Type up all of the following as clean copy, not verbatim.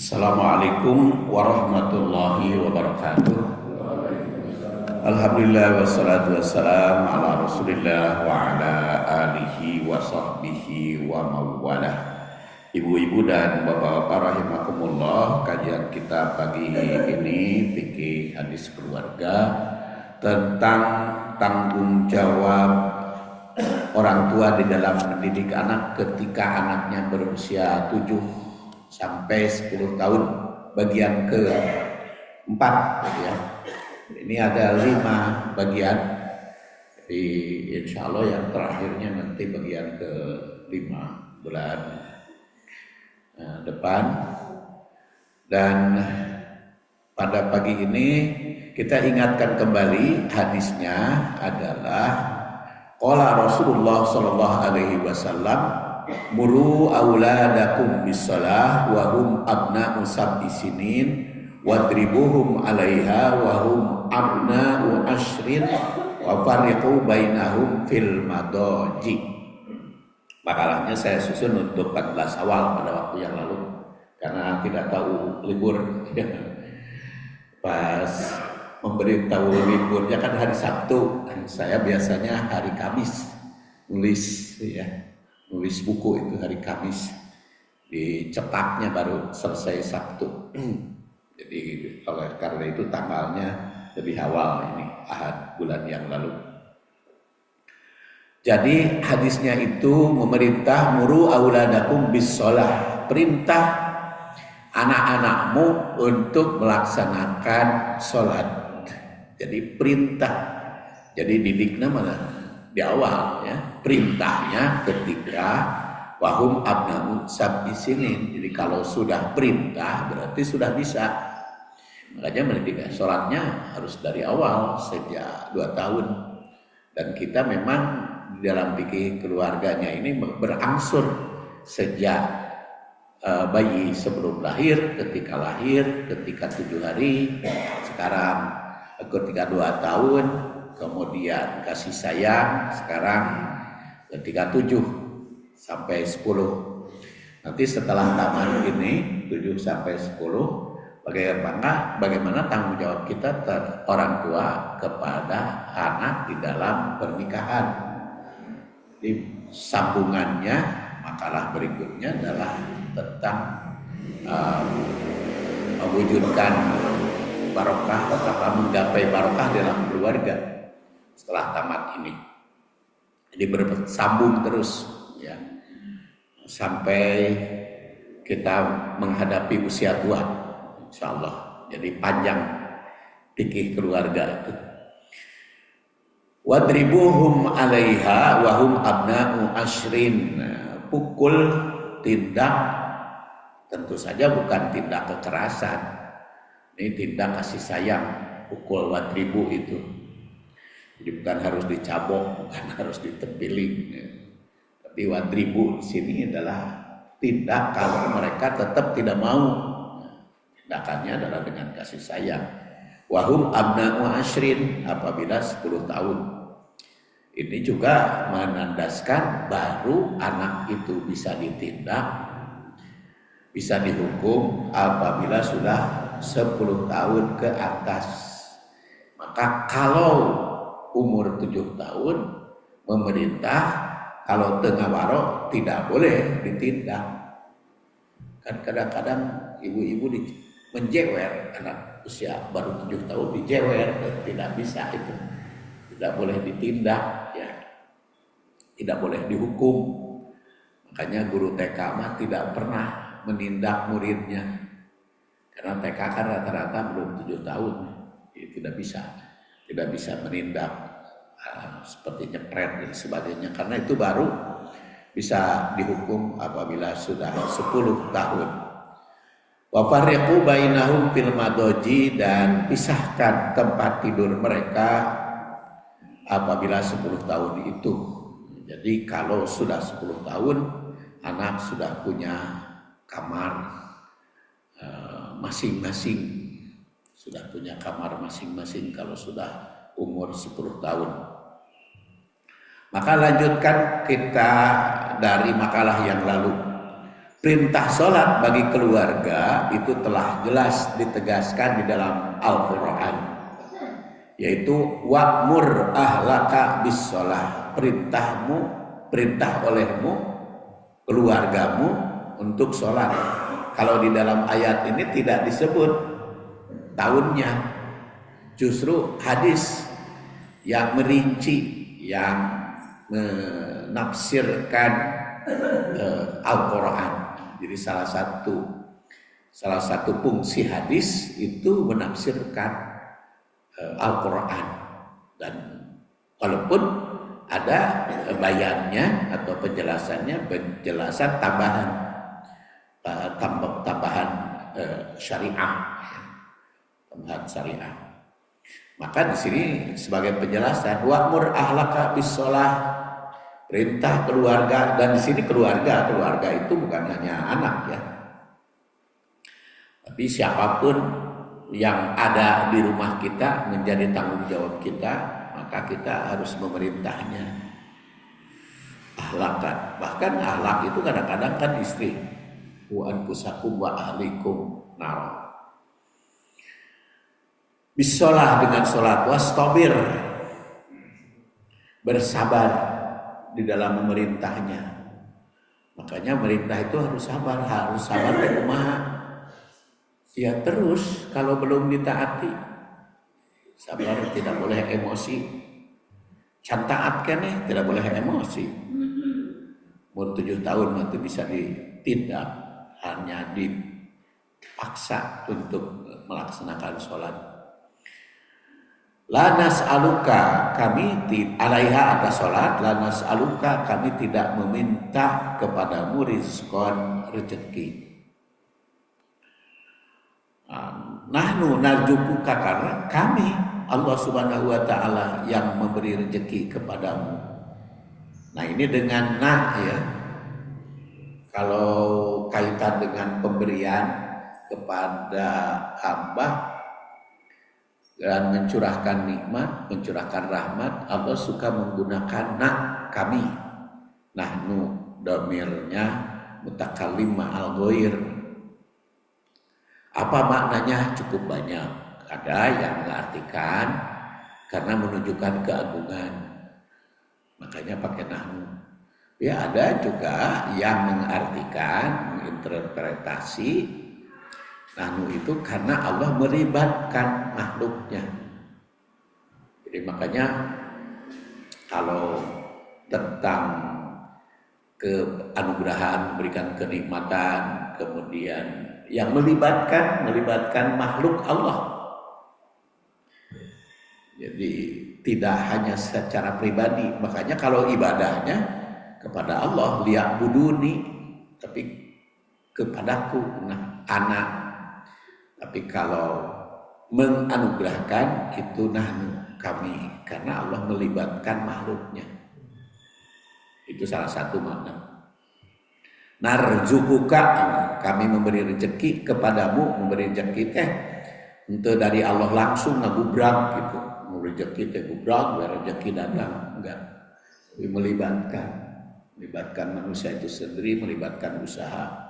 Assalamualaikum warahmatullahi wabarakatuh. Alhamdulillah wassalatu wassalam ala rasulillah wa ala alihi wa sahbihi wa mawalah. Ibu-ibu dan bapak-bapak rahimakumullah, kajian kita pagi ini fikih hadis keluarga tentang tanggung jawab orang tua di dalam mendidik anak ketika anaknya berusia 7 sampai 10 tahun, bagian ke-4 ya. Ini ada 5 bagian. Jadi insya Allah yang terakhirnya nanti bagian ke-5 bulan depan. Dan pada pagi ini kita ingatkan kembali, hadisnya adalah qala Rasulullah sallallahu alaihi wasallam, muru auladakum bis-shalah wa hum abna'u sab'i sinin wadribuhum 'alaiha wa hum abna'u ashrin wa fariqu bainahum fil madaji. Makalahnya saya susun untuk 14 awal pada waktu yang lalu karena tidak tahu libur. Pas memberitahu liburnya kan hari Sabtu, saya biasanya hari Kamis nulis buku itu hari Kamis, dicetaknya baru selesai Sabtu. Jadi karena itu tanggalnya lebih awal, ini Ahad bulan yang lalu. Jadi hadisnya itu memerintah muru auladakum bis-shalah, perintah anak-anakmu untuk melaksanakan sholat. Jadi perintah, jadi didiknya mana? Di awal ya, perintahnya ketika wahum abna'u sab'i sinin. Jadi kalau sudah perintah berarti sudah bisa. Makanya mendidik sholatnya harus dari awal, sejak 2 tahun. Dan kita memang di dalam fikih keluarganya ini berangsur sejak bayi sebelum lahir, ketika 7 hari, sekarang ketika 2 tahun, kemudian kasih sayang sekarang ketika 7 sampai 10. Nanti setelah taman ini 7 sampai 10, bagaimana tanggung jawab kita orang tua kepada anak di dalam pernikahan. Jadi sambungannya makalah berikutnya adalah tentang mewujudkan barokah atau menggapai barokah dalam keluarga setelah tamat ini. Jadi bersambung terus ya sampai kita menghadapi usia tua, insyaallah. Jadi panjang fikih keluarga itu. Wadribuhum 'alaiha wa hum abna'u ashrin. Pukul, tindak, tentu saja bukan tindak kekerasan. Ini tindak kasih sayang, pukul wadribu itu. Jadi bukan harus dicabok, bukan harus ditepiling. Tapi wadribu di sini adalah tindak kalau mereka tetap tidak mau. Tindakannya adalah dengan kasih sayang. Wahum abna'u ashrin, apabila 10 tahun. Ini juga menandaskan baru anak itu bisa ditindak, bisa dihukum apabila sudah 10 tahun ke atas. Maka kalau umur 7 tahun, memerintah kalau tengah warok tidak boleh ditindak. Kan kadang-kadang ibu-ibu menjewer anak usia baru 7 tahun, dijewer, tidak bisa itu. Tidak boleh ditindak ya. Tidak boleh dihukum. Makanya guru TK mah tidak pernah menindak muridnya. Karena TK kan rata-rata belum 7 tahun. Jadi tidak bisa menindak seperti nyepret dan sebagainya, karena itu baru bisa dihukum apabila sudah 10 tahun. Wa fariqu bainahum fil madaji, dan pisahkan tempat tidur mereka apabila 10 tahun itu. Jadi kalau sudah 10 tahun anak sudah punya kamar masing-masing. Sudah punya kamar masing-masing kalau sudah umur 10 tahun. Maka lanjutkan kita dari makalah yang lalu. perintah sholat bagi keluarga itu telah jelas ditegaskan di dalam Al-Quran, yaitu wa'mur ahlaka bis sholah, perintah olehmu keluargamu untuk sholat. Kalau di dalam ayat ini tidak disebut tahunnya, justru hadis yang merinci, yang menafsirkan Al-Quran. Jadi salah satu fungsi hadis itu menafsirkan Al-Quran, dan walaupun ada bayannya atau penjelasan tambahan syariah, tambahan syariah. Maka di sini sebagai penjelasan wa'mur ahlaka bis shalah, perintah keluarga, dan di sini keluarga itu bukan hanya anak ya, tapi siapapun yang ada di rumah kita menjadi tanggung jawab kita, maka kita harus memerintahnya. Ahlakan, bahkan ahlak itu kadang-kadang kan istri. Wa anfusakum wa ahlikum nar. Bisolah dengan sholat, wastabir, bersabar di dalam memerintahnya. Makanya merintah itu harus sabar kumaha. Ya terus kalau belum ditaati, sabar, tidak boleh emosi. Cantaat keneh tidak boleh emosi. Umur 7 tahun nanti bisa ditindak, hanya dipaksa untuk melaksanakan sholat. Lanas aluka, kami alaiha atas sholat. Lanas aluka, kami tidak meminta kepadamu rizqon, rezeki. Nahnu narjukuka, karena kami Allah Subhanahu wa taala yang memberi rezeki kepadamu. Nah, ini dengan ya. Kalau kaitan dengan pemberian kepada hamba dan mencurahkan nikmat, mencurahkan rahmat, Allah suka menggunakan kami. Nahnu dhamirnya mutakallim ma'al ghair. Apa maknanya? Cukup banyak. Ada yang mengartikan karena menunjukkan keagungan, makanya pakai nahnu. Ya, ada juga yang mengartikan, menginterpretasi nahnu itu karena Allah melibatkan makhluknya. Jadi makanya kalau tentang keanugerahan, memberikan kenikmatan, kemudian yang melibatkan makhluk Allah. Jadi tidak hanya secara pribadi. Makanya kalau ibadahnya kepada Allah, liya'buduni, tapi kepadaku, anak. Tapi kalau menganugerahkan itu nahnu, kami, karena Allah melibatkan makhluknya. Itu salah satu makna. Narzukuka, kami memberi rezeki kepadamu. Memberi rezeki itu dari Allah langsung ngagubrak gitu. Memberi rezeki gubrak, rezeki datang, enggak. Melibatkan manusia itu sendiri, melibatkan usaha.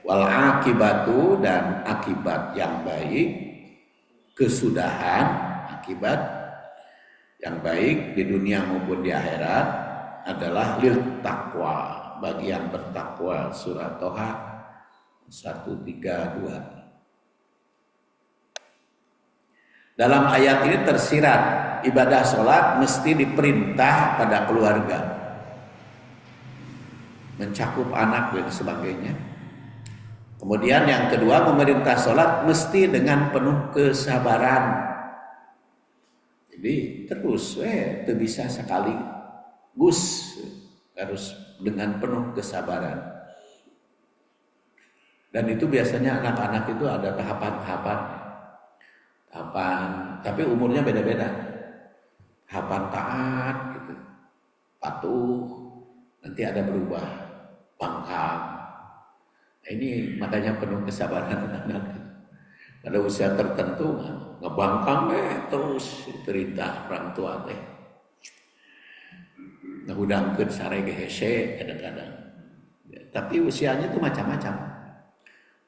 Wal akibatu, dan akibat yang baik, kesudahan akibat yang baik di dunia maupun di akhirat adalah lil taqwa, bagi yang bertakwa. Surah Toha 132. Dalam ayat ini tersirat ibadah sholat mesti diperintah pada keluarga, mencakup anak dan sebagainya. Kemudian yang kedua, memerintah sholat mesti dengan penuh kesabaran. Jadi terus itu bisa sekali gus, harus dengan penuh kesabaran. Dan itu biasanya anak-anak itu ada tahapan, tapi umurnya beda-beda. Tahapan taat gitu, patuh, nanti ada berubah, bangkang. Ini makanya penuh kesabaran anak. Pada usia tertentu ngebangkang terus perintah orang tua teh. Nah, udangkeun sare ge hese kadang-kadang Tapi usianya itu macam-macam.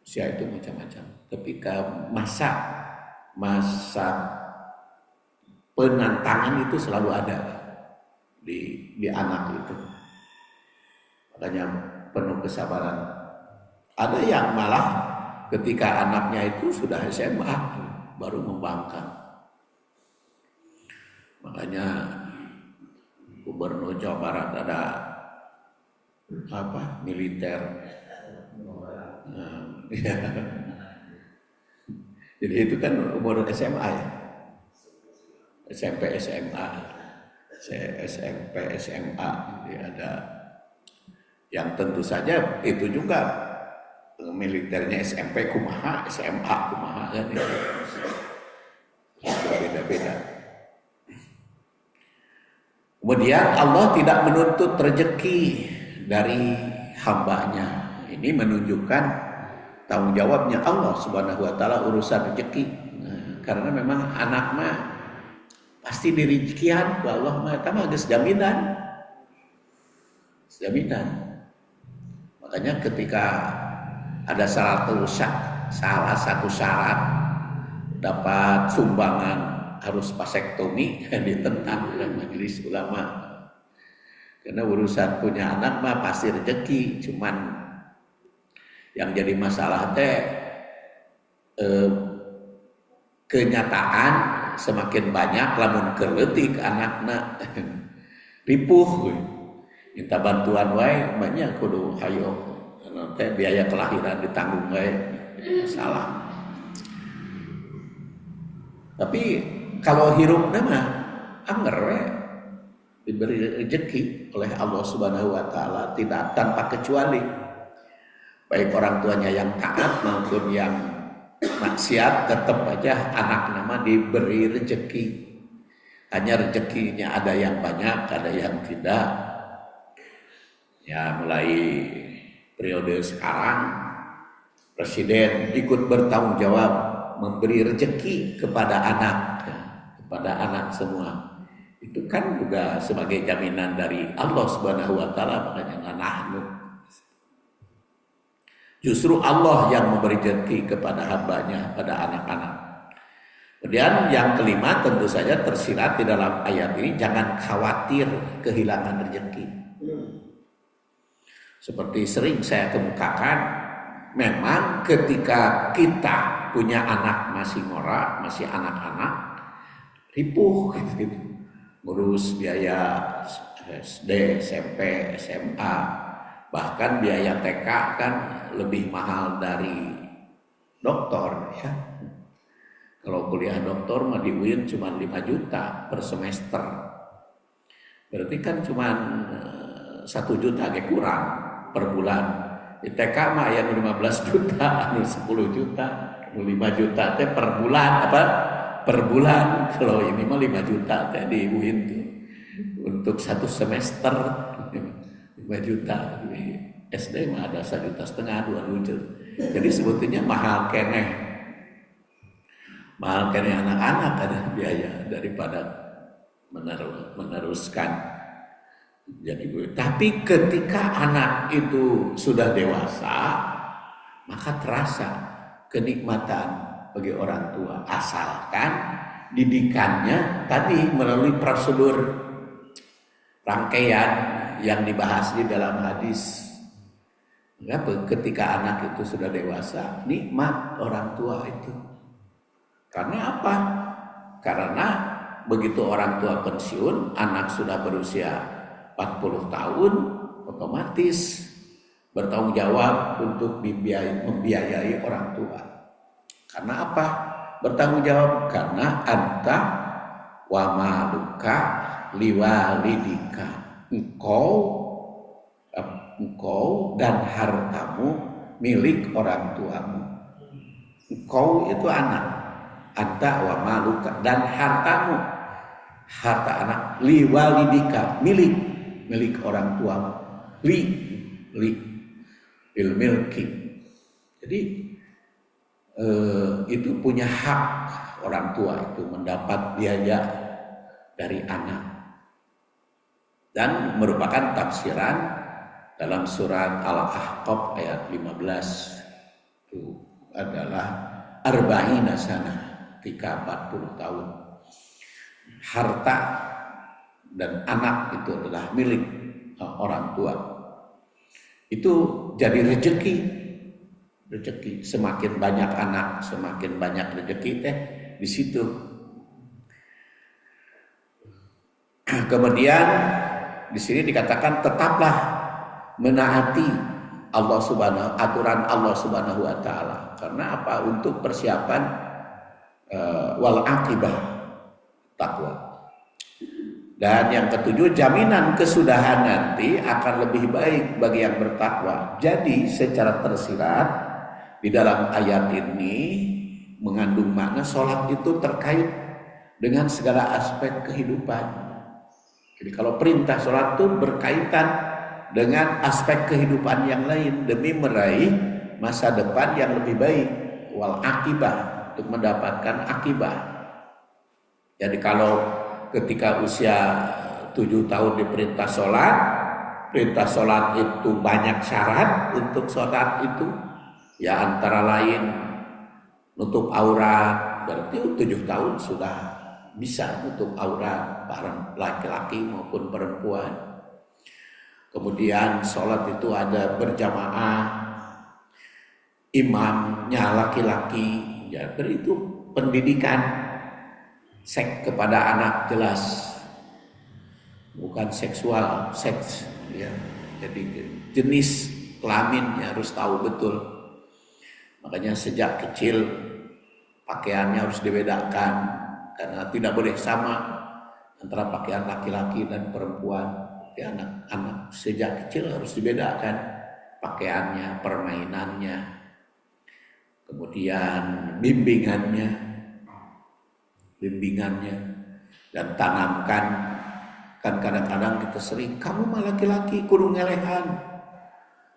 Usia itu macam-macam. Ketika masa penantangan itu selalu ada di anak itu. Makanya penuh kesabaran. Ada yang malah ketika anaknya itu sudah SMA baru membangkang. Makanya Gubernur Jawa Barat ada militer. Ya. Jadi itu kan umur SMA ya. SMP SMA. SMP SMA. Jadi ada yang tentu saja itu juga militernya SMP kumaha, SMA kumaha kan itu. Beda-beda. Kemudian Allah tidak menuntut rezeki dari hambanya. Ini menunjukkan tanggung jawabnya Allah Subhanahu wa taala urusan rezeki. Karena memang anak mah pasti dirijekian ku Allah mah eta mah geus jaminan. Jaminan. Makanya ketika ada salah satu syarat dapat sumbangan harus vasektomi ditentang oleh majelis ulama. Karena urusan punya anak mah pasti rezeki, cuman yang jadi masalah kenyataan semakin banyak lamun keleutik anakna ripuh minta bantuan wae banyak kudu hayo teh biaya kelahiran ditanggung wae salah. Tapi kalau hirupna mah anger we diberi rezeki oleh Allah Subhanahu wa taala tidak tanpa kecuali, baik orang tuanya yang taat maupun yang maksiat, tetap aja anak nama diberi rezeki. Hanya rezekinya ada yang banyak, ada yang tidak. Ya mulai periode sekarang presiden ikut bertanggung jawab memberi rezeki kepada anak semua. Itu kan juga sebagai jaminan dari Allah Subhanahu wa taala, makanya nahnu. Justru Allah yang memberi rezeki kepada hambanya, pada anak-anak. Kemudian yang kelima tentu saja tersirat di dalam ayat ini, jangan khawatir kehilangan rezeki. Seperti sering saya kemukakan, memang ketika kita punya anak masih ngora, masih anak-anak, ripuh gitu. Ngurus biaya SD, SMP, SMA, bahkan biaya TK kan lebih mahal dari doktor ya. Kalau kuliah doktor mah di UIN cuma 5 juta per semester. Berarti kan cuma 1 juta agak kurang per bulan. Di TK mah aya 15 juta, 10 juta, 5 juta teh per bulan per bulan. Kalau ini mah 5 juta teh di UIN tuh. Untuk 1 semester 5 juta. SD mah ada 1,5 juta, 2 juta. Jadi sebetulnya mahal keneh anak-anak ada biaya daripada meneruskan. Jadi, tapi ketika anak itu sudah dewasa, maka terasa kenikmatan bagi orang tua, asalkan didikannya tadi melalui prosedur rangkaian yang dibahas di dalam hadis. Ketika anak itu sudah dewasa, nikmat orang tua itu. Karena apa? Karena begitu orang tua pensiun, anak sudah berusia 40 tahun, otomatis bertanggung jawab untuk membiayai orang tua. Karena apa? Bertanggung jawab karena anta wa maluka liwalidika. Engkau dan hartamu milik orang tuamu. Engkau itu anak. Anta wa maluka dan hartamu, harta anak liwalidika, milik orang tuamu. Lil milki. Jadi itu punya hak orang tua itu mendapat biaya dari anak, dan merupakan tafsiran dalam surat Al-Ahqaf ayat 15 itu adalah arba'ina sana, 40 tahun. Harta dan anak itu adalah milik orang tua. Itu jadi rezeki. Semakin banyak anak, semakin banyak rezeki teh di situ. Kemudian di sini dikatakan tetaplah menaati aturan Allah Subhanahu wa taala. Karena apa? Untuk persiapan wal aqibah takwa. Dan yang ketujuh, jaminan kesudahan nanti akan lebih baik bagi yang bertakwa. Jadi secara tersirat di dalam ayat ini mengandung makna sholat itu terkait dengan segala aspek kehidupan. Jadi kalau perintah sholat itu berkaitan dengan aspek kehidupan yang lain demi meraih masa depan yang lebih baik, wal akibah, untuk mendapatkan akibah. Jadi kalau ketika usia 7 tahun diperintah sholat, perintah sholat itu banyak syarat untuk sholat itu, ya antara lain nutup aurat, berarti 7 tahun sudah bisa nutup aurat, laki-laki maupun perempuan. Kemudian sholat itu ada berjamaah, imamnya laki-laki, ya itu pendidikan seks kepada anak jelas, bukan seksual, seks, ya. Jadi jenis kelaminnya harus tahu betul. Makanya sejak kecil pakaiannya harus dibedakan, karena tidak boleh sama antara pakaian laki-laki dan perempuan. Anak-anak sejak kecil harus dibedakan pakaiannya, permainannya, kemudian bimbingannya, dan tanamkan. Kan kadang-kadang kita sering, kamu mah laki-laki kudu ngelehan.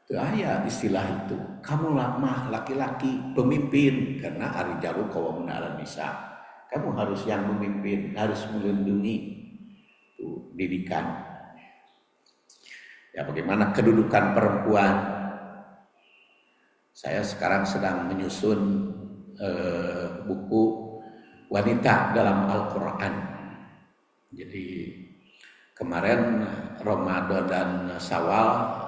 Itu ayat istilah itu. Kamu mah laki-laki pemimpin, karena ar-rijalu qawwamun 'alan nisa. Kamu harus yang memimpin, harus melindungi. Itu didikan. Ya, bagaimana kedudukan perempuan? Saya sekarang sedang menyusun buku wanita dalam Al-Quran. Jadi kemarin Ramadan dan Syawal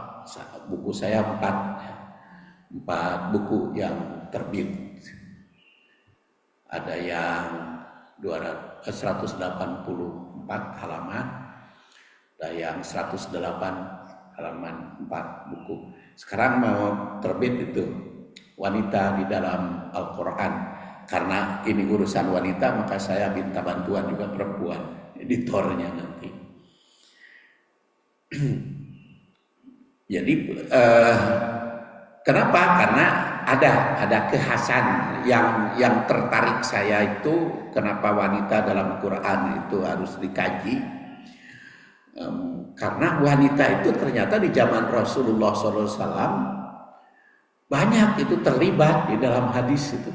buku saya 4 buku yang terbit. Ada yang 184 halaman, ada yang 108 halaman, 4 buku. Sekarang mau terbit itu wanita di dalam Al-Quran. Karena ini urusan wanita, maka saya minta bantuan juga perempuan, editornya nanti. Jadi kenapa? Karena ada kekhasan yang tertarik saya itu, kenapa wanita dalam Quran itu harus dikaji. Karena wanita itu ternyata di zaman Rasulullah SAW banyak itu terlibat di dalam hadis itu.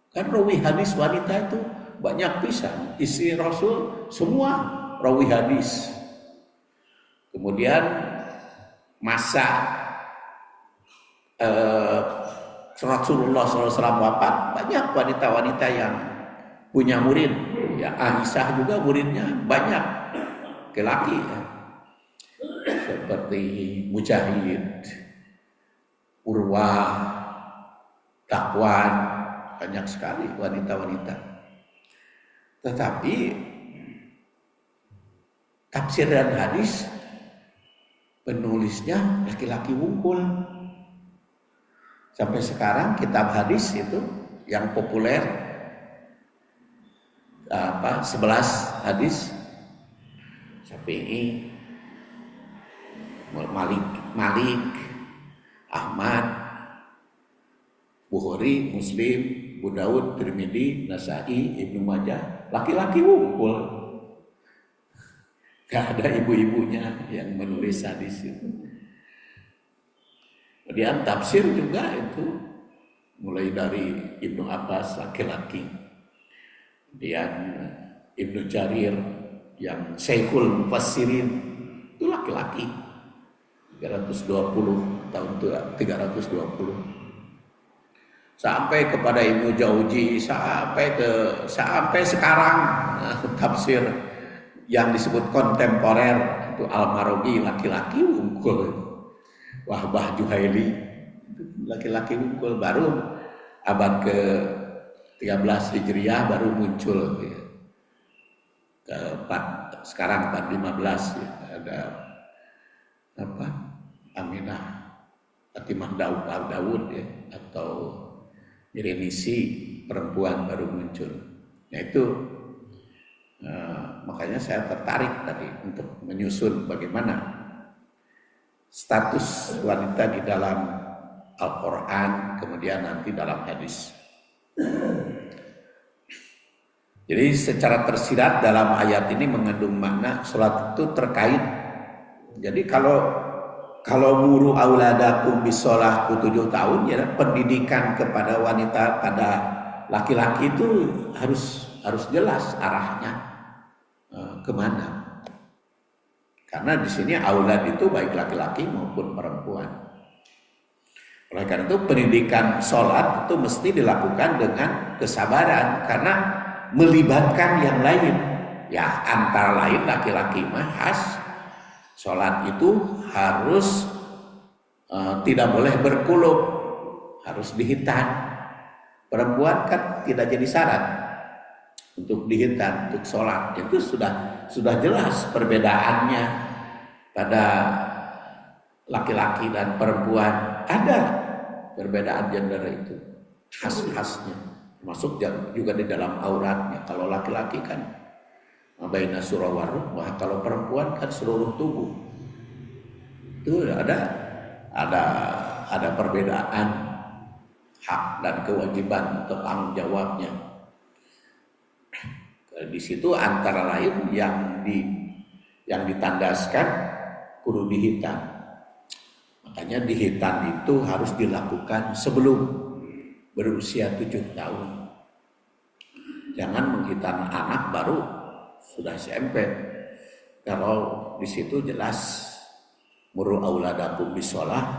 Kan rawi hadis wanita itu banyak pisan. Istri Rasul semua rawi hadis. Kemudian masa Rasulullah SAW wafat, banyak wanita-wanita yang punya murid. Ya, Aisyah juga muridnya banyak, laki-laki ya. Seperti Mujahid, Urwah, Dakwan, banyak sekali wanita-wanita. Tetapi tafsir dan hadis penulisnya laki-laki wungkul. Sampai sekarang kitab hadis itu yang populer 11 hadis, Syafi'i, Malik, Ahmad, Bukhari, Muslim, Abu Daud, Tirmidzi, Nasa'i, Ibnu Majah, laki-laki wungkul. Gak ada ibu-ibunya yang menulis hadis itu. Kemudian tafsir juga itu mulai dari Ibnu Abbas laki-laki, kemudian Ibnu Jarir yang Syekhul Mufassirin itu laki-laki. 320 tahun tua, 320 sampai kepada Ibnu Jauzi, sampai sekarang tafsir yang disebut kontemporer itu Al-Maraghi, laki-laki unggul. Wahbah Juhaili laki-laki unggul, baru abad ke 13 Hijriah baru muncul ya. Sekarang 415 ya. Ada apa? Aminah Fatimah Daud ya, atau Irenisi perempuan baru muncul. Nah itu makanya saya tertarik tadi untuk menyusun bagaimana status wanita di dalam Al-Quran, kemudian nanti dalam hadis. Jadi secara tersirat dalam ayat ini mengandung makna sholat itu terkait. Jadi kalau muru auladakum bisolah 7 tahun, ya pendidikan kepada wanita, pada laki-laki itu harus jelas arahnya kemana. Karena di sini aulad itu baik laki-laki maupun perempuan. Oleh karena itu pendidikan sholat itu mesti dilakukan dengan kesabaran, karena melibatkan yang lain. Ya antara lain laki-laki mahas sholat itu harus tidak boleh berkulub, harus dihitan. Perempuan kan tidak jadi syarat untuk dihitan, untuk sholat. Itu sudah jelas perbedaannya pada laki-laki dan perempuan. Ada perbedaan gender itu, khas-khasnya, termasuk juga di dalam auratnya. Kalau laki-laki kan baina surah wa rukbah, kalau perempuan kan seluruh tubuh. Itu ada perbedaan hak dan kewajiban atau tanggung jawabnya. Di situ antara lain yang ditandaskan kudu dihitan. Makanya dihitan itu harus dilakukan sebelum berusia 7 tahun. Jangan menghitan anak baru sudah SMP. Kalau di situ jelas muru auladakum bisolah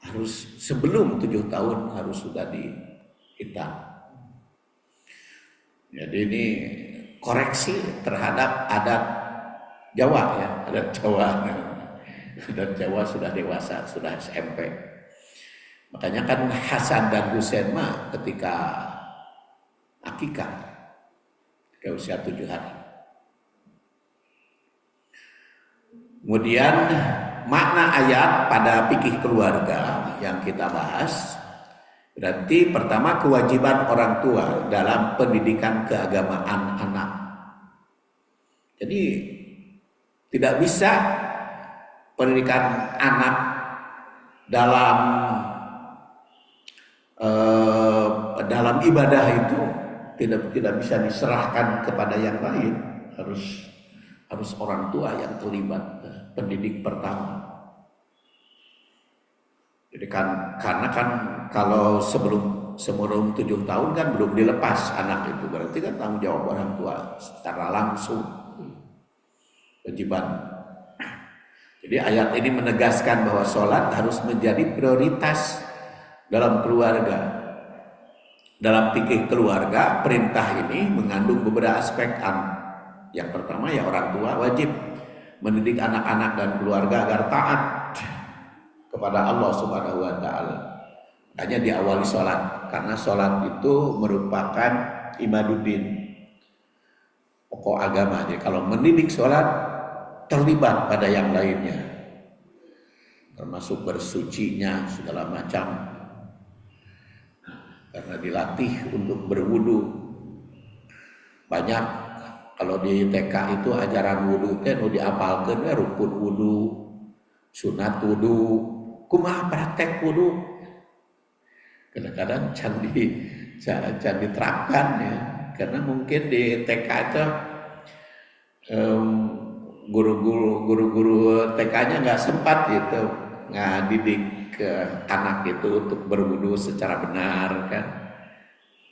harus sebelum 7 tahun harus sudah dihitan. Jadi ini koreksi terhadap adat Jawa ya, adat Jawa. Dan Jawa sudah dewasa, sudah SMP. Makanya kan Hasan dan Husain mah ketika akikah, ke usia 7 hari. Kemudian makna ayat pada fikih keluarga yang kita bahas, berarti pertama kewajiban orang tua dalam pendidikan keagamaan anak. Jadi tidak bisa pendidikan anak dalam ibadah itu tidak bisa diserahkan kepada yang lain, harus orang tua yang terlibat, pendidik pertama. Jadi karena kalau sebelum 7 tahun kan belum dilepas anak itu, berarti kan tanggung jawab orang tua secara langsung, kewajiban. Jadi ayat ini menegaskan bahwa sholat harus menjadi prioritas dalam keluarga. Dalam fikih keluarga, perintah ini mengandung beberapa aspek. Yang pertama ya orang tua wajib mendidik anak-anak dan keluarga agar taat kepada Allah Subhanahu wa taala. Hanya diawali sholat, karena sholat itu merupakan imaduddin, pokok agama. Jadi kalau mendidik sholat terlibat pada yang lainnya, termasuk bersucinya segala macam, karena dilatih untuk berwudu. Banyak kalau di TK itu ajaran wudu kan diapalkeun we, rukun wudu, sunat wudu, kumaha praktek wudu. Kadang-kadang can diterapkan ya, karena mungkin di TK itu guru-guru TK-nya nggak sempat gitu ngadidik ke anak itu untuk berwudu secara benar kan,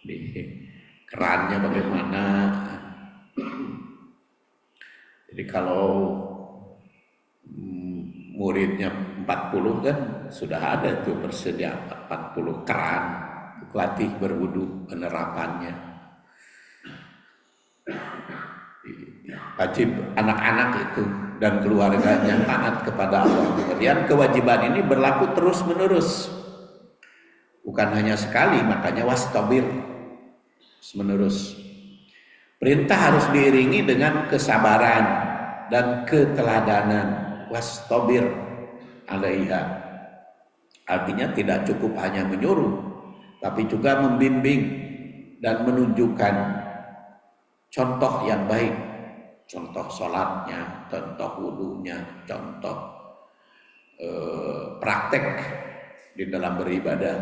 di kerannya bagaimana. Jadi kalau muridnya 40 kan sudah ada tuh bersedia 40 keran latih berwudu penerapannya. Wajib anak-anak itu dan keluarganya taat kepada Allah. Kemudian kewajiban ini berlaku terus menerus, bukan hanya sekali, makanya wastabir terus menerus. Perintah harus diiringi dengan kesabaran dan keteladanan. Wastabir alaiha, artinya tidak cukup hanya menyuruh, tapi juga membimbing dan menunjukkan contoh yang baik, contoh sholatnya, contoh wudunya, contoh praktek di dalam beribadah.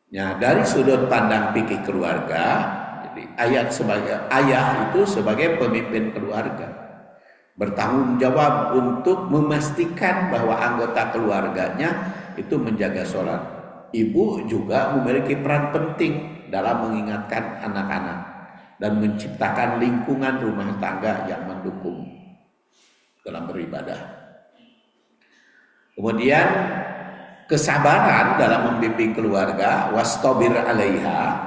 Nah, dari sudut pandang fikih keluarga, jadi ayah itu sebagai pemimpin keluarga bertanggung jawab untuk memastikan bahwa anggota keluarganya itu menjaga sholat. Ibu juga memiliki peran penting dalam mengingatkan anak-anak dan menciptakan lingkungan rumah tangga yang mendukung dalam beribadah. Kemudian kesabaran dalam membimbing keluarga, wastabir alaiha,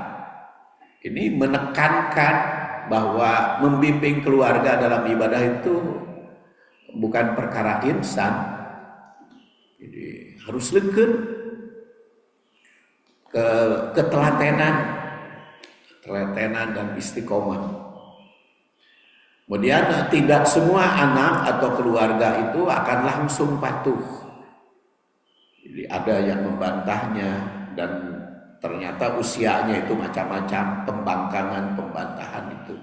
ini menekankan bahwa membimbing keluarga dalam ibadah itu bukan perkara instan. Jadi harus leukeun, ketelatenan dan istiqomah. Kemudian tidak semua anak atau keluarga itu akan langsung patuh. Jadi ada yang membantahnya dan ternyata usianya itu macam-macam, pembantahan itu.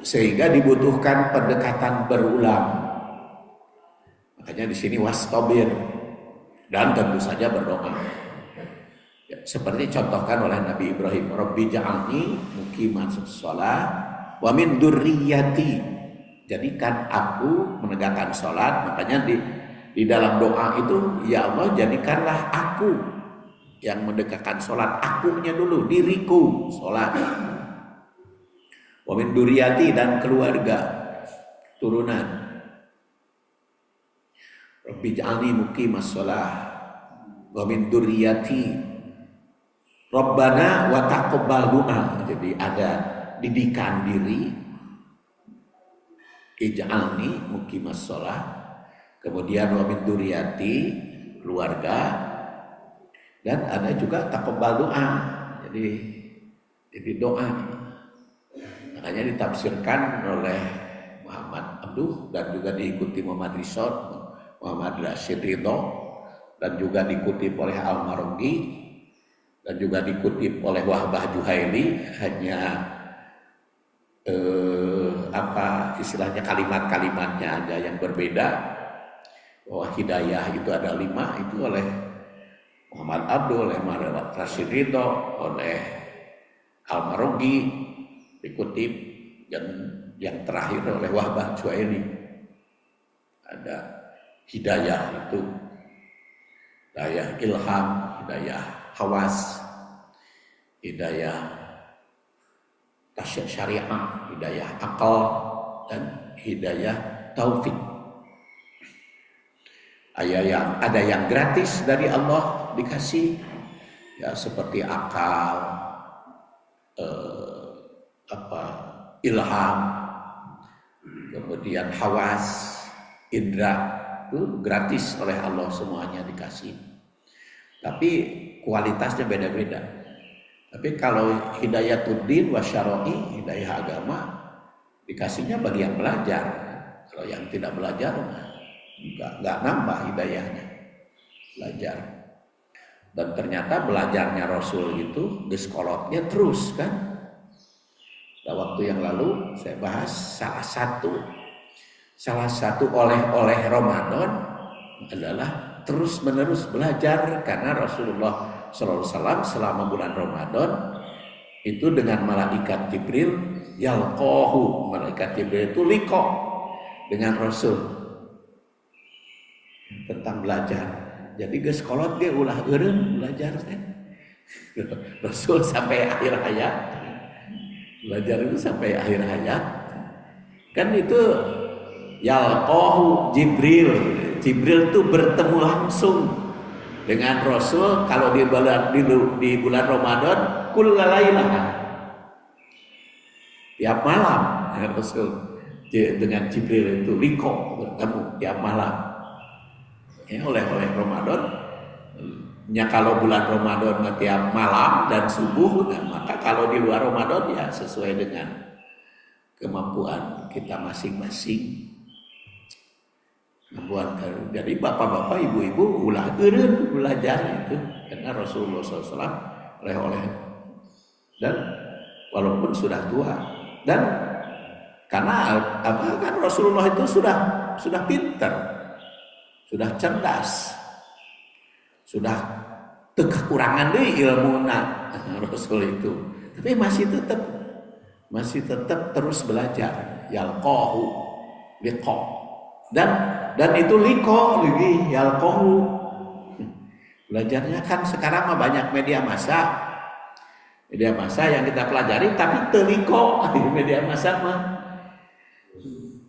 Sehingga dibutuhkan pendekatan berulang. Makanya di sini wastabir dan tentu saja berdoa. Ya, seperti contohkan oleh Nabi Ibrahim, Rabbi ja'alni muqimas shalah wa min dzurriyyati. Jadikan aku menegakkan salat, makanya di dalam doa itu, ya Allah jadikanlah aku yang mendekatkan sholat, akunya dulu, diriku sholat. Wa min dzurriyyati, dan keluarga, turunan. Rabbi ja'alni muqimas shalah wa min dzurriyyati Rabbana wa taqabbal du'a. Jadi ada didikan diri, ij'alni muqimas shalah, kemudian wa min dzurriyyati, keluarga, dan ada juga taqabbal doa, jadi doa. Makanya ditafsirkan oleh Muhammad Abduh dan juga diikuti Muhammad Rashid Ridho, dan juga dikutip oleh Al-Marughi, dan juga dikutip oleh Wahbah Juhaili. Hanya istilahnya kalimat-kalimatnya ada yang berbeda. Bahwa hidayah itu ada 5, itu oleh Muhammad Abdul, oleh Muhammad Rashid Ridho, oleh Al-Marughi, dikutip, dan yang terakhir oleh Wahbah Juhaili. Ada hidayah itu, hidayah ilham, hidayah hawas, hidayah tasyrik syariah, hidayah akal, dan hidayah taufik. Ada yang gratis dari Allah dikasih, ya seperti akal, ilham, kemudian hawas, indra, itu gratis oleh Allah semuanya dikasih. Tapi kualitasnya beda-beda. Tapi kalau hidayatuddin wa syara'i, hidayah agama, dikasihnya bagi yang belajar. Kalau yang tidak belajar, nggak nambah hidayahnya, belajar. Dan ternyata belajarnya Rasul itu geskolotnya terus kan. Waktu yang lalu saya bahas salah satu oleh-oleh Ramadan adalah terus menerus belajar, karena Rasulullah SAW selama bulan Ramadan itu dengan malaikat Jibril yalqahu, malaikat Jibril itu liqa dengan Rasul tentang belajar. Jadi geus kolot ge ulah eureun belajar teh. Rasul sampai akhir hayat. Belajar itu sampai akhir hayat. Kan itu Yalqahu Jibril. Jibril itu bertemu langsung dengan Rasul kalau di bulan Ramadan kullalailah. Tiap malam Rasul dengan Jibril itu liqa bertemu tiap malam. Ya, oleh Ramadan. Ya kalau bulan Ramadan tiap malam dan subuh, nah, maka kalau di luar Ramadan ya sesuai dengan kemampuan kita masing-masing. Jadi bapak-bapak, ibu-ibu ulah eureun belajar itu karena Rasulullah SAW oleh dan walaupun sudah tua dan karena apa kan Rasulullah itu sudah pintar, sudah cerdas, sudah kekurangan deh ilmuna Rasul itu, tapi masih tetap terus belajar. Yalqahu liqa dan itu liko lagi yalqahu. Belajarnya kan sekarang mah banyak media massa yang kita pelajari, tapi teliko di media massa mah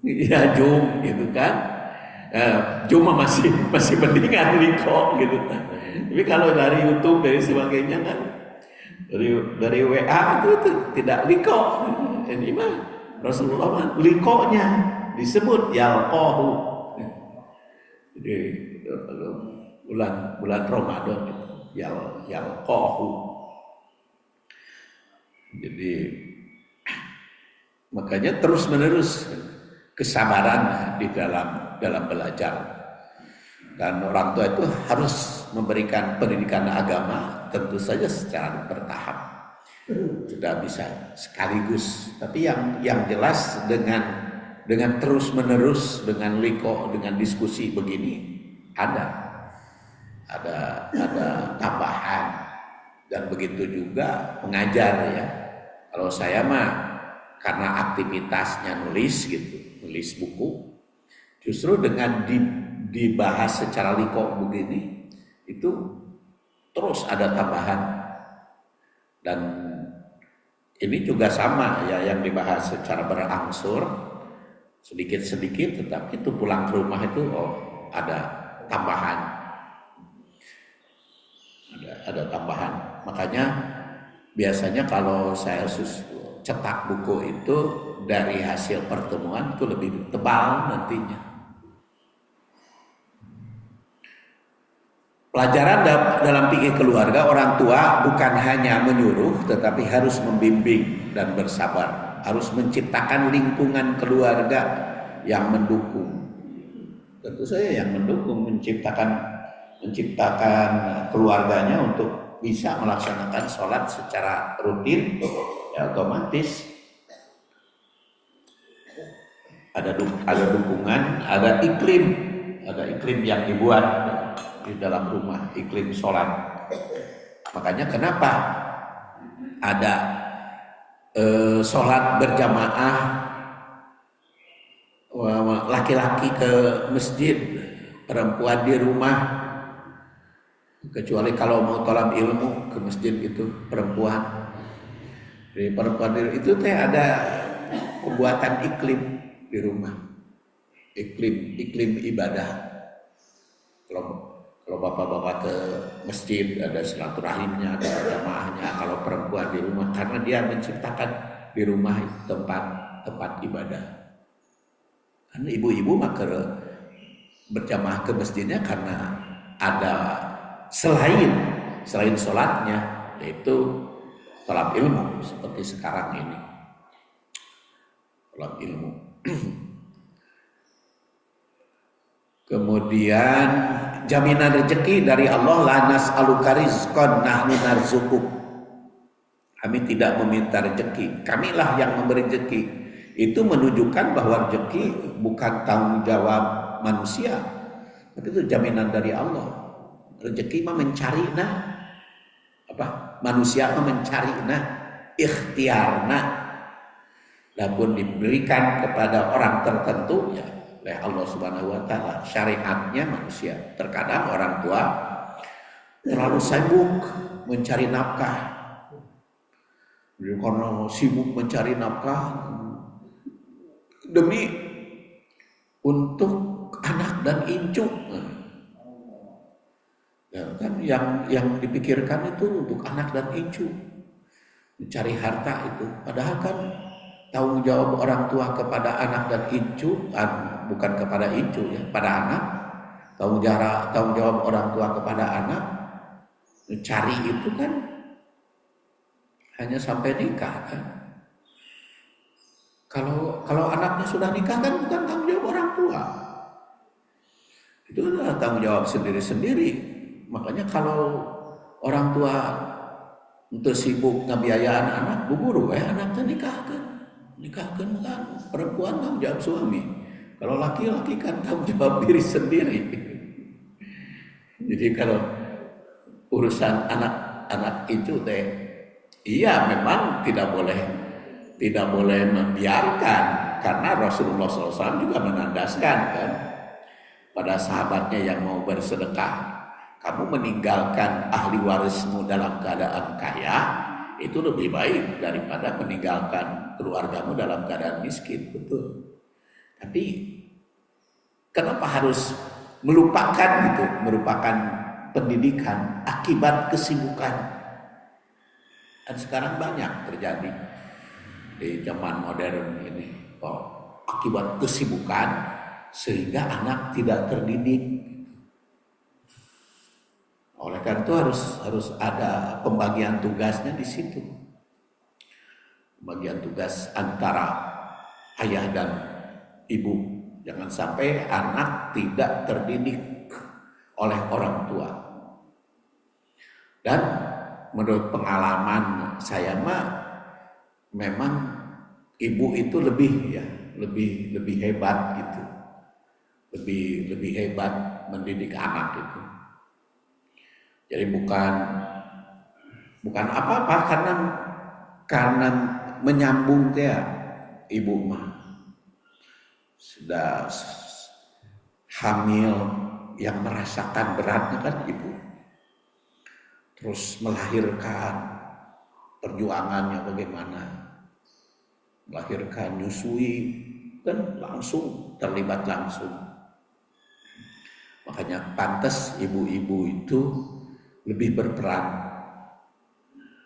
ya Zoom gitu kan. Cuma masih mendingan liko gitu kan. Tapi kalau dari YouTube dari sebagainya kan dari WA itu tidak liko. Ini mah Rasulullah mah likonya disebut yalqahu. Jadi bulan Ramadan itu yalqahu. Jadi makanya terus menerus kesabaran di dalam belajar, dan orang tua itu harus memberikan pendidikan agama tentu saja secara bertahap, tidak bisa sekaligus, tapi yang jelas dengan terus menerus, dengan liko, dengan diskusi begini ada tambahan. Dan begitu juga mengajar ya. Kalau saya mah karena aktivitasnya nulis buku, justru dengan dibahas secara liko begini itu terus ada tambahan. Dan ini juga sama ya, yang dibahas secara berangsur sedikit-sedikit, tetapi itu pulang ke rumah itu ada tambahan. Ada tambahan. Makanya biasanya kalau saya cetak buku itu dari hasil pertemuan itu lebih tebal nantinya. Pelajaran dalam fikih keluarga, orang tua bukan hanya menyuruh tetapi harus membimbing dan bersabar, harus menciptakan lingkungan keluarga yang mendukung. Tentu saja yang mendukung, menciptakan keluarganya untuk bisa melaksanakan sholat secara rutin, ya otomatis ada dukungan, ada iklim yang dibuat di dalam rumah, iklim sholat. Makanya kenapa ada sholat berjamaah laki-laki ke masjid, perempuan di rumah. Kecuali kalau mau tolak ilmu ke masjid itu perempuan. Jadi perempuan itu ada pembuatan iklim di rumah, iklim ibadah. Kalau bapak-bapak ke masjid ada silaturahimnya, ada jamaahnya. Kalau perempuan di rumah, karena dia menciptakan di rumah tempat ibadah. Karena ibu-ibu maka berjamaah ke masjidnya karena ada selain sholatnya, yaitu talab ilmu seperti sekarang ini, talab ilmu. Kemudian jaminan rezeki dari Allah, la nas'aluka rizqan nahnu narzuquk. Kami tidak meminta rezeki, kamilah yang memberi rezeki. Itu menunjukkan bahwa rezeki bukan tanggung jawab manusia, tapi itu jaminan dari Allah. Rezeki mah mencari manusia mah mencari ikhtiarna, dan diberikan kepada orang tertentu ya oleh Allah Subhanahu wa taala. Syariatnya manusia. Terkadang orang tua terlalu sibuk mencari nafkah. Karena sibuk mencari nafkah demi untuk anak dan incu. Ya, kan yang dipikirkan itu untuk anak dan incu, mencari harta itu. Padahal kan tanggung jawab orang tua kepada anak dan incu, bukan kepada incu ya, pada anak. Tanggung jawab orang tua kepada anak, mencari itu kan hanya sampai nikah kan. Kalau anaknya sudah nikah kan bukan tanggung jawab orang tua. Itu adalah tanggung jawab sendiri-sendiri. Makanya kalau orang tua untuk sibuk ngebiayaan anak, buru anaknya nikahkan kan perempuan tanggung jawab suami. Kalau laki-laki kan tanggung jawab diri sendiri. Jadi kalau urusan anak itu iya memang tidak boleh membiarkan, karena Rasulullah SAW juga menandaskan kan pada sahabatnya yang mau bersedekah, kamu meninggalkan ahli warismu dalam keadaan kaya itu lebih baik daripada meninggalkan keluargamu dalam keadaan miskin. Betul. Tapi kenapa harus melupakan pendidikan akibat kesibukan? Dan sekarang banyak terjadi di zaman modern ini, akibat kesibukan sehingga anak tidak terdidik. Oleh karena itu harus ada pembagian tugasnya di situ. Pembagian tugas antara ayah dan ibu. Jangan sampai anak tidak terdidik oleh orang tua. Dan menurut pengalaman saya memang ibu itu lebih hebat gitu. Lebih hebat mendidik anak itu. Jadi bukan apa-apa karena menyambung dia ibu mah sudah hamil, yang merasakan beratnya kan ibu. Terus melahirkan, perjuangannya bagaimana, melahirkan, nyusui, kan langsung terlibat langsung. Makanya pantas ibu-ibu itu lebih berperan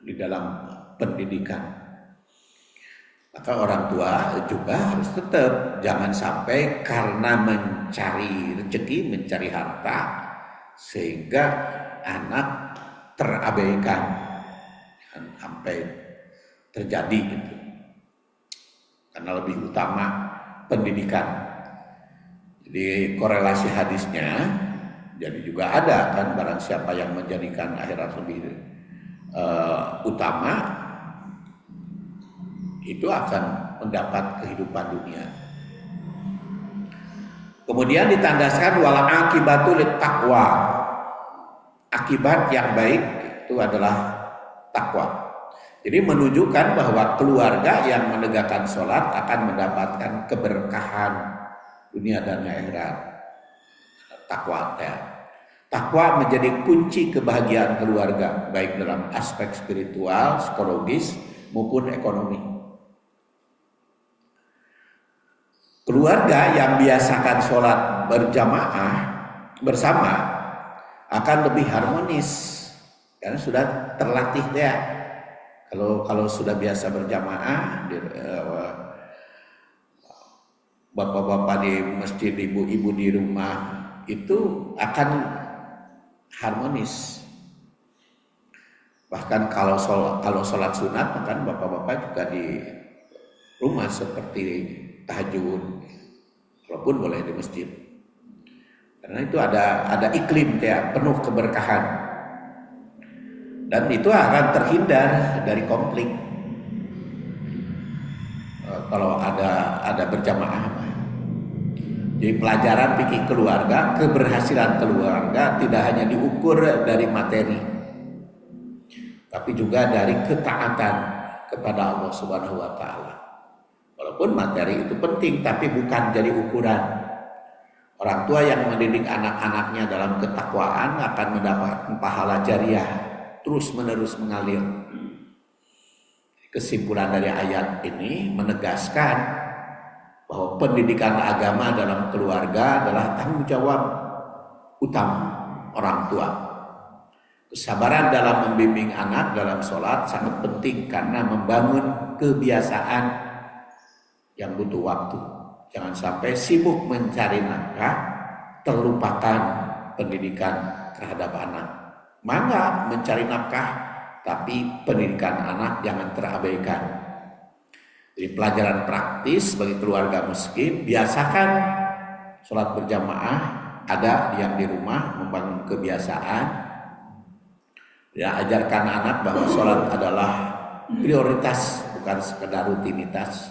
di dalam pendidikan. Maka orang tua juga harus tetap jangan sampai karena mencari rezeki, mencari harta sehingga anak terabaikan, jangan sampai terjadi gitu. Karena lebih utama pendidikan. Jadi korelasi hadisnya jadi juga ada kan, barang siapa yang menjadikan akhirat lebih utama itu akan mendapat kehidupan dunia. Kemudian ditandaskan wal akibatu lit taqwa. Akibat yang baik itu adalah takwa. Jadi menunjukkan bahwa keluarga yang menegakkan sholat akan mendapatkan keberkahan dunia dan akhirat. Takwa ya. Takwa menjadi kunci kebahagiaan keluarga, baik dalam aspek spiritual, psikologis, maupun ekonomi. Keluarga yang biasakan sholat berjamaah bersama akan lebih harmonis, karena sudah terlatih ya. Kalau sudah biasa berjamaah, bapak-bapak di masjid, ibu-ibu di rumah itu akan harmonis. Bahkan kalau sholat sunat, kan bapak-bapak juga di rumah seperti tahajud, walaupun boleh di masjid. Karena itu ada iklim ya, penuh keberkahan. Dan itu akan terhindar dari konflik. Kalau ada berjamaah. Jadi pelajaran fikih keluarga, keberhasilan keluarga tidak hanya diukur dari materi, tapi juga dari ketaatan kepada Allah Subhanahu wa taala. Walaupun materi itu penting, tapi bukan jadi ukuran. Orang tua yang mendidik anak-anaknya dalam ketakwaan akan mendapat pahala jariah terus-menerus mengalir. Kesimpulan dari ayat ini menegaskan bahwa pendidikan agama dalam keluarga adalah tanggung jawab utama orang tua. Kesabaran dalam membimbing anak dalam sholat sangat penting karena membangun kebiasaan yang butuh waktu. Jangan sampai sibuk mencari nafkah, terlupakan pendidikan terhadap anak. Mangga mencari nafkah, tapi pendidikan anak jangan terabaikan. Jadi pelajaran praktis bagi keluarga miskin, biasakan sholat berjamaah, ada yang di rumah membangun kebiasaan. Ya, ajarkan anak bahwa sholat adalah prioritas, bukan sekedar rutinitas.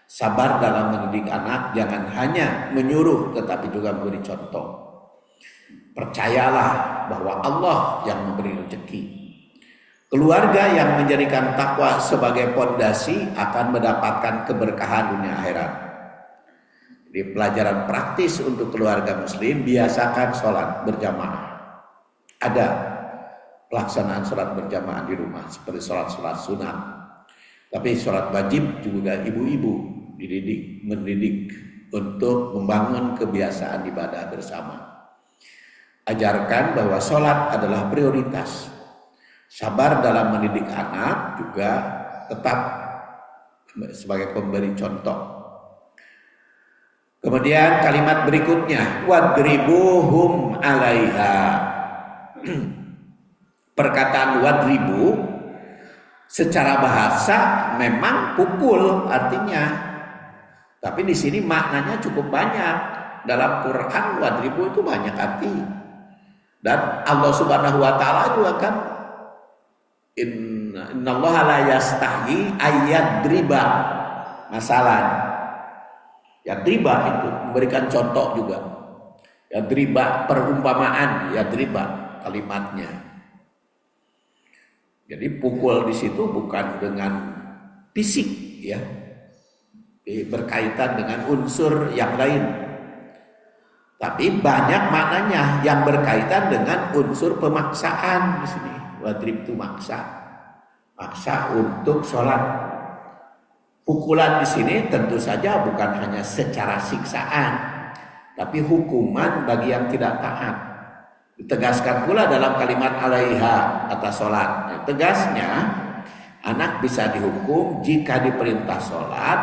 Sabar dalam mendidik anak, jangan hanya menyuruh tetapi juga memberi contoh. Percayalah bahwa Allah yang memberi rezeki. Keluarga yang menjadikan takwa sebagai pondasi akan mendapatkan keberkahan dunia akhirat. Jadi pelajaran praktis untuk keluarga muslim, biasakan sholat berjamaah. Ada pelaksanaan sholat berjamaah di rumah seperti sholat sunat. Tapi sholat wajib juga ibu-ibu mendidik untuk membangun kebiasaan ibadah bersama. Ajarkan bahwa sholat adalah prioritas. Sabar dalam mendidik anak juga tetap sebagai pemberi contoh. Kemudian kalimat berikutnya, wadribuhum alaiha. Perkataan wadribu secara bahasa memang pukul artinya, tapi di sini maknanya cukup banyak. Dalam Quran wadribu itu banyak arti, dan Allah Subhanahu Wa Taala juga kan innallaha la yastahi ayyadriba masalan. Yadriba itu memberikan contoh juga. Yadriba perumpamaan, yadriba kalimatnya. Jadi pukul di situ bukan dengan fisik ya, berkaitan dengan unsur yang lain. Tapi banyak maknanya yang berkaitan dengan unsur pemaksaan di sini. Wadrib itu maksa untuk sholat. Pukulan di sini tentu saja bukan hanya secara siksaan, tapi hukuman bagi yang tidak taat. Ditegaskan pula dalam kalimat alaiha atas sholat. Tegasnya anak bisa dihukum jika diperintah sholat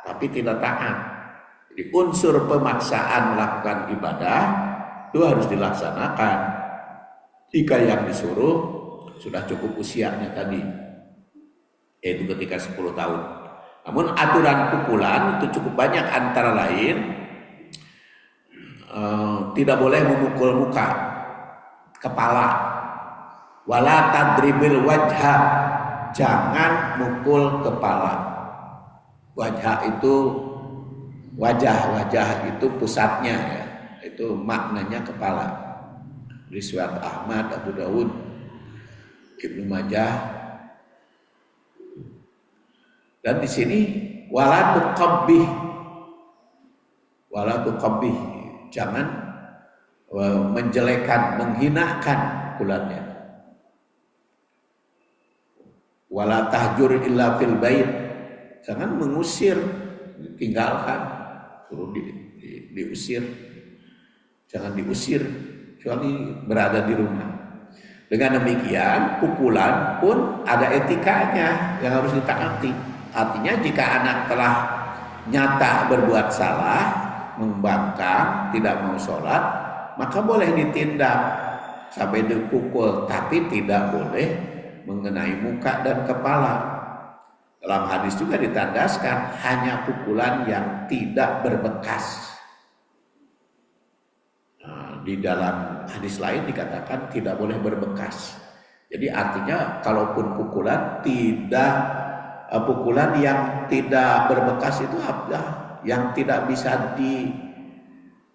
tapi tidak taat. Jadi unsur pemaksaan melakukan ibadah itu harus dilaksanakan. Jika yang disuruh sudah cukup usianya tadi, yaitu ketika 10 tahun. Namun aturan pukulan itu cukup banyak, antara lain tidak boleh memukul muka, kepala, wala tadribil wajha, jangan mukul kepala. Wajah itu wajah itu pusatnya ya, itu maknanya kepala. Riwayat Ahmad, Abu Dawud, Ibnu Majah. Dan di sini wala tuqabbih, jangan menjelekan, menghinakan pukulannya. Wala tahjur illa fil bait, jangan mengusir, tinggalkan, suruh diusir. Jangan diusir kecuali berada di rumah. Dengan demikian pukulan pun ada etikanya yang harus ditaati. Artinya jika anak telah nyata berbuat salah, membangkang, tidak mau sholat, maka boleh ditindak sampai dipukul, tapi tidak boleh mengenai muka dan kepala. Dalam hadis juga ditandaskan hanya pukulan yang tidak berbekas. Di dalam hadis lain dikatakan tidak boleh berbekas. Jadi artinya kalaupun pukulan yang tidak berbekas itu apa? Yang tidak bisa di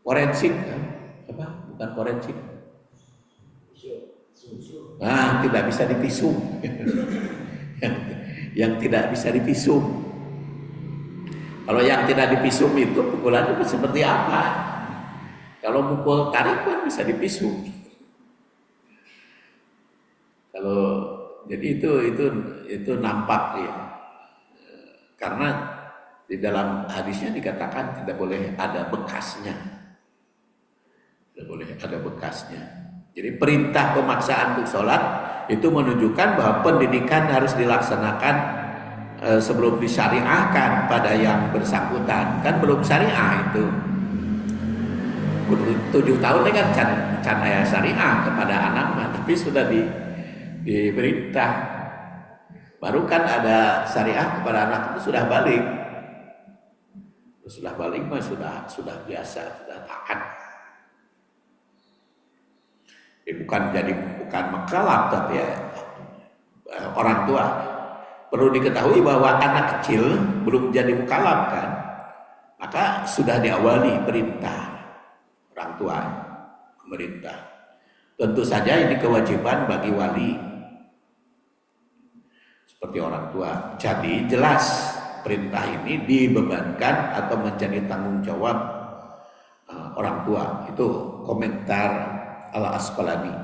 forensik, apa? Bukan forensik. Tidak bisa divisum. Yang tidak bisa divisum. Kalau yang tidak divisum itu pukulannya seperti apa? Kalau mukul tarik kan bisa dipisum. Kalau jadi itu nampak ya. Karena Di dalam hadisnya dikatakan tidak boleh ada bekasnya. Tidak boleh ada bekasnya. Jadi perintah pemaksaan untuk sholat itu menunjukkan bahwa pendidikan harus dilaksanakan sebelum disyariahkan pada yang bersangkutan. Kan belum syariah itu. 7 tahun kan can aya syariah kepada anak, tapi sudah diperintah. Baru kan ada syariah kepada anak itu sudah balik. Sudah balik mah sudah biasa, sudah taat. Bukan mengkalap, tapi ya, orang tua perlu diketahui bahwa anak kecil belum jadi mukallaf kan, maka sudah diawali perintah orang tua, pemerintah. Tentu saja ini kewajiban bagi wali seperti orang tua. Jadi jelas perintah ini dibebankan atau menjadi tanggung jawab orang tua. Itu komentar Al-Asqalani.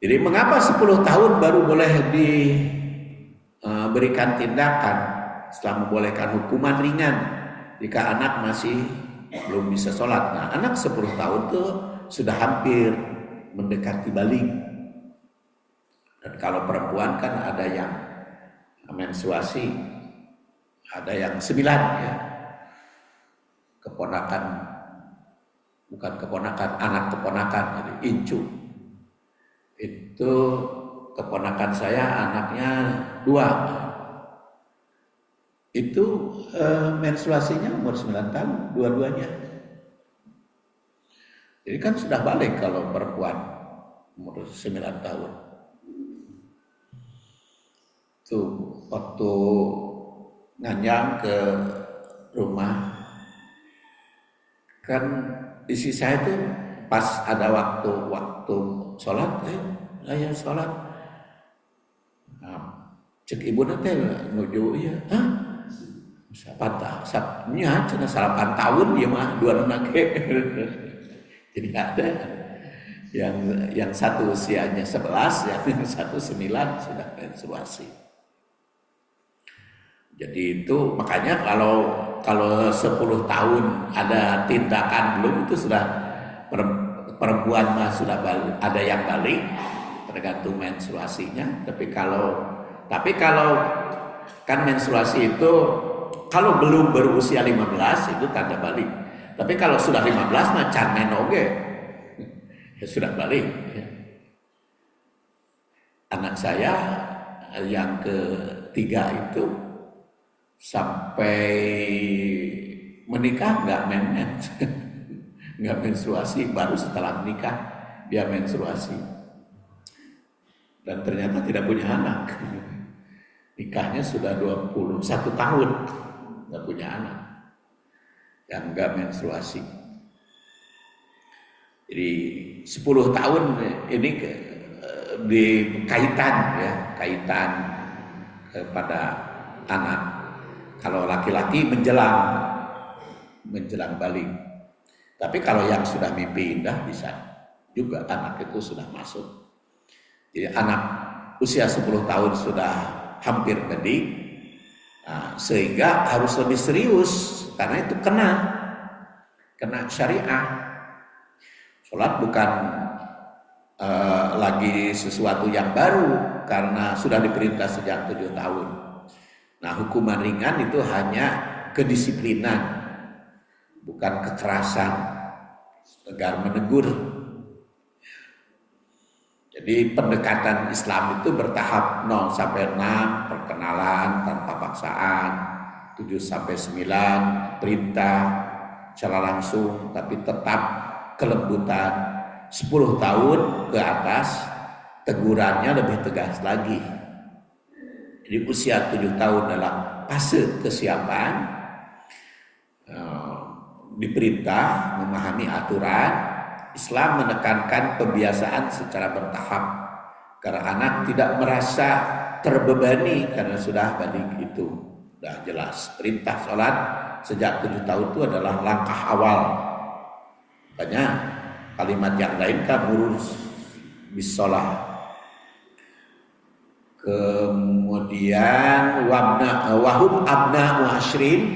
Jadi mengapa 10 tahun baru boleh diberikan tindakan setelah membolehkan hukuman ringan jika anak masih belum bisa sholat. Nah, anak 10 tahun itu sudah hampir mendekati balik. Dan kalau perempuan kan ada yang menstruasi, ada yang 9 ya. Anak keponakan, jadi incu. Itu keponakan saya anaknya 2. Itu menstruasinya umur 9 tahun dua-duanya. Jadi kan sudah balik kalau perempuan umur 9 tahun. Itu waktu nganyang ke rumah kan isi saya itu pas ada waktu sholat, ayo sholat. Nah, cek ibu nanti nuju ya, sapatnya cina 8 tahun dia mah 2 anak. Jadi ada yang satu usianya 11, yang satu 9 sudah menstruasi. Jadi itu makanya kalau 10 tahun ada tindakan belum, itu sudah perempuan mah sudah balik, ada yang balik tergantung menstruasinya. Tapi kalau kan menstruasi itu kalau belum berusia 15 itu tanda balik. Tapi kalau sudah 15 mah can menoge ya sudah balik. Anak saya yang ketiga itu sampai menikah nggak menstruasi, baru setelah menikah dia menstruasi dan ternyata tidak punya anak. Nikahnya sudah 21 tahun nggak punya anak yang nggak menstruasi. Jadi 10 tahun ini kaitan kepada anak. Kalau laki-laki menjelang balik. Tapi kalau yang sudah mimpi indah bisa juga anak itu sudah masuk. Jadi anak usia 10 tahun sudah hampir gede, sehingga harus lebih serius karena itu kena syariah. Sholat bukan lagi sesuatu yang baru karena sudah diperintah sejak 7 tahun. Nah, hukuman ringan itu hanya kedisiplinan, bukan kekerasan, tegar menegur. Jadi pendekatan Islam itu bertahap 0 sampai 6 perkenalan tanpa paksaan, 7 sampai 9 perintah secara langsung tapi tetap kelembutan, 10 tahun ke atas tegurannya lebih tegas lagi. Jadi usia 7 tahun dalam fase kesiapan, diperintah memahami aturan. Islam menekankan pembiasaan secara bertahap karena anak tidak merasa terbebani karena sudah balik itu. Sudah jelas perintah sholat sejak 7 tahun itu adalah langkah awal. Makanya kalimat yang lain kan murus bisolah, Kemudian wahum abna'u asyrin,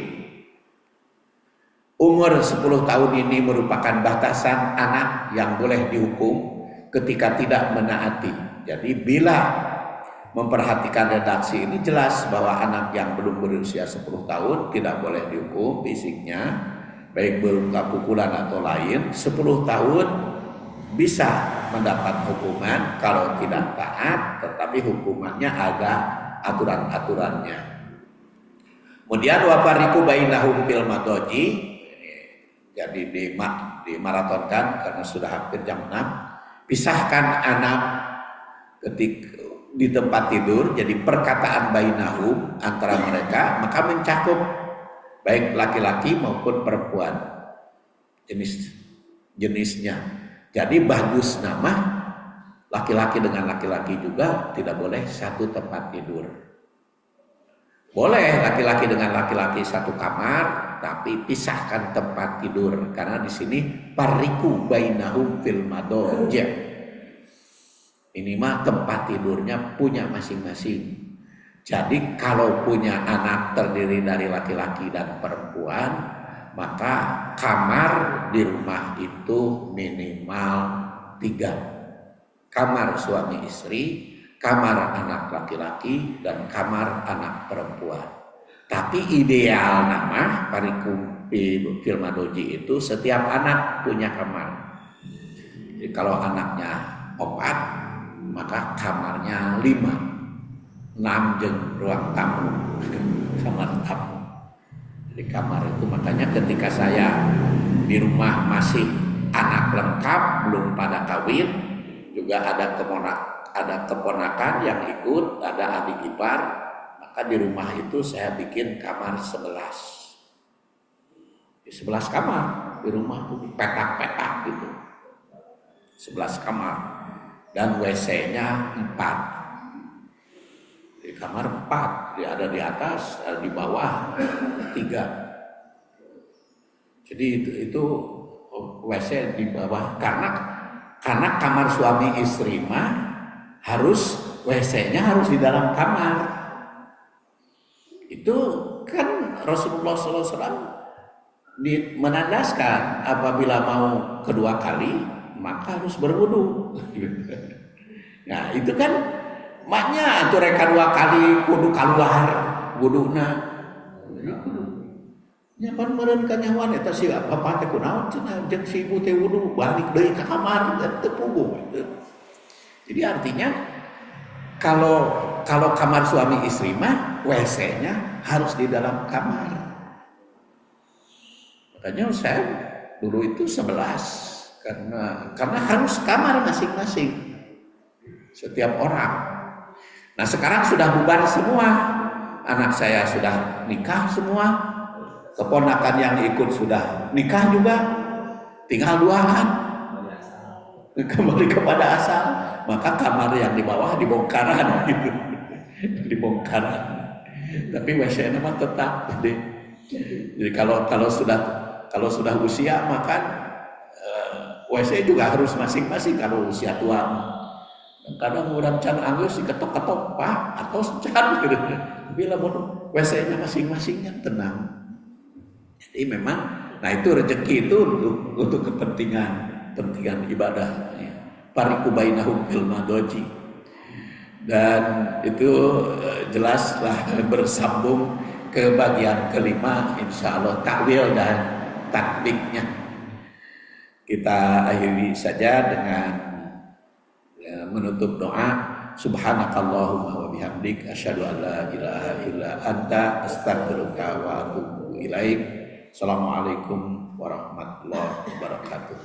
umur 10 tahun ini merupakan batasan anak yang boleh dihukum ketika tidak menaati. Jadi bila memperhatikan redaksi ini jelas bahwa anak yang belum berusia 10 tahun tidak boleh dihukum fisiknya, baik berupa pukulan atau lain. 10 tahun bisa mendapat hukuman kalau tidak taat, tetapi hukumannya ada aturan-aturannya. Kemudian wafariku bainahum fil madaji, jadi dimaratonkan karena sudah hampir jam 6. Pisahkan anak ketika di tempat tidur, jadi perkataan bainahum antara mereka, maka mencakup baik laki-laki maupun perempuan jenisnya. Jadi bagus nama laki-laki dengan laki-laki juga tidak boleh satu tempat tidur. Boleh laki-laki dengan laki-laki satu kamar, tapi pisahkan tempat tidur karena di sini pariku bainahum fil madaji. Ini mah tempat tidurnya punya masing-masing. Jadi kalau punya anak terdiri dari laki-laki dan perempuan, maka kamar di rumah itu minimal 3. Kamar suami istri, kamar anak laki-laki, dan kamar anak perempuan. Tapi ideal nama parikum fil madaji itu setiap anak punya kamar. Jadi kalau anaknya 4, maka kamarnya 5, 6 jeung ruang tamu, kamar tamu. Di kamar itu makanya ketika saya di rumah masih anak lengkap belum pada kawin, juga ada keponakan yang ikut, ada adik ipar, maka di rumah itu saya bikin kamar 11. Di 11 kamar di rumah itu petak-petak gitu, 11 kamar dan WC-nya 4. Di kamar 4, ada di atas, ada di bawah 3. Jadi itu WC di bawah karena kamar suami istri mah harus WC-nya harus di dalam kamar. Itu kan Rasulullah SAW menandaskan apabila mau kedua kali maka harus berwudu. Nah itu kan maknya atuh reka 2 kali kudu keluar wuduna. Nya pan meureun ka nyawan eta si bapa teh kunaon cenah jeung si ibu teh wudu balik deui ka kamar teu puguh. Jadi artinya kalau kamar suami istri mah WC-nya harus di dalam kamar. Makanya saya dulu itu 11 karena harus kamar masing-masing setiap orang. Nah sekarang sudah bubar semua, anak saya sudah nikah semua, keponakan yang ikut sudah nikah juga, tinggal 2an kembali kepada asal. Maka kamar yang di bawah dibongkaran gitu, dibongkaran. Tapi WC-nya mah tetap. Jadi kalau sudah usia maka WC juga harus masing-masing kalau usia tua. Kadang urang can anggeus diketok-ketok Pak atau can gitu. Bila WC-nya masing-masingnya tenang. Jadi memang nah itu rezeki itu untuk kepentingan ibadah. Pariku bainahum fil madaji. Dan itu jelaslah bersambung ke bagian kelima insyaallah takwil dan tatbiknya. Kita akhiri saja dengan menutup doa. Subhanakallahumma wa bihamdik asyhadu an la ilaha illa anta astaghfiruka wa atubu ilaik. Assalamualaikum warahmatullahi wabarakatuh.